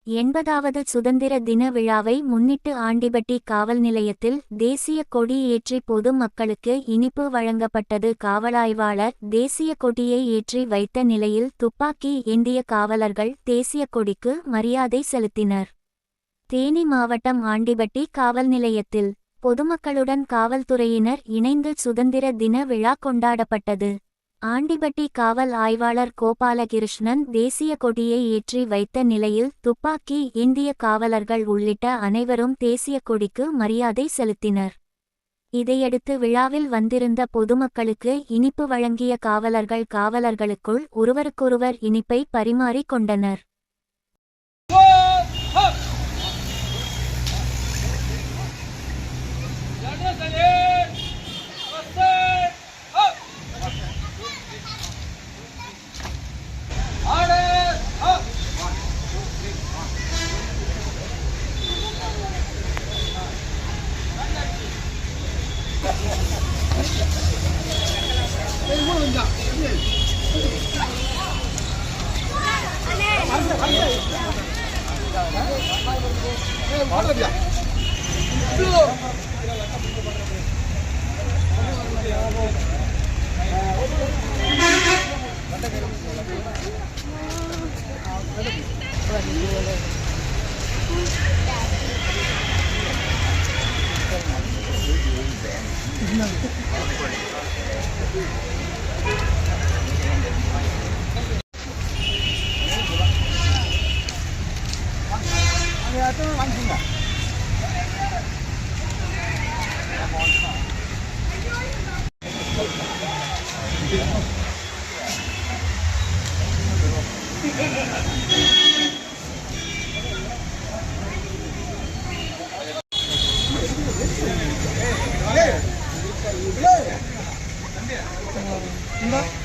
80வது சுதந்திர தின விழாவை முன்னிட்டு ஆண்டிபட்டி காவல் நிலையத்தில் தேசிய கொடி ஏற்றி பொது மக்களுக்கு இனிப்பு வழங்கப்பட்டது. காவலாய்வாளர் தேசிய கொடியை ஏற்றி வைத்த நிலையில் துப்பாக்கி ஏந்திய காவலர்கள் தேசிய கொடிக்கு மரியாதை செலுத்தினர். தேனி மாவட்டம் ஆண்டிபட்டி காவல் நிலையத்தில் பொதுமக்களுடன் காவல்துறையினர் இணைந்து சுதந்திர தின விழா கொண்டாடப்பட்டது. ஆண்டிபட்டி காவல் ஆய்வாளர் கோபாலகிருஷ்ணன் தேசிய கொடியை ஏற்றி வைத்த நிலையில் துப்பாக்கி ஏந்திய காவலர்கள் உள்ளிட்ட அனைவரும் தேசிய கொடிக்கு மரியாதை செலுத்தினர். இதையடுத்து விழாவில் வந்திருந்த பொதுமக்களுக்கு இனிப்பு வழங்கிய காவலர்கள் காவலர்களுக்குள் ஒருவருக்கொருவர் இனிப்பை பரிமாறிக் கொண்டனர். Enggak.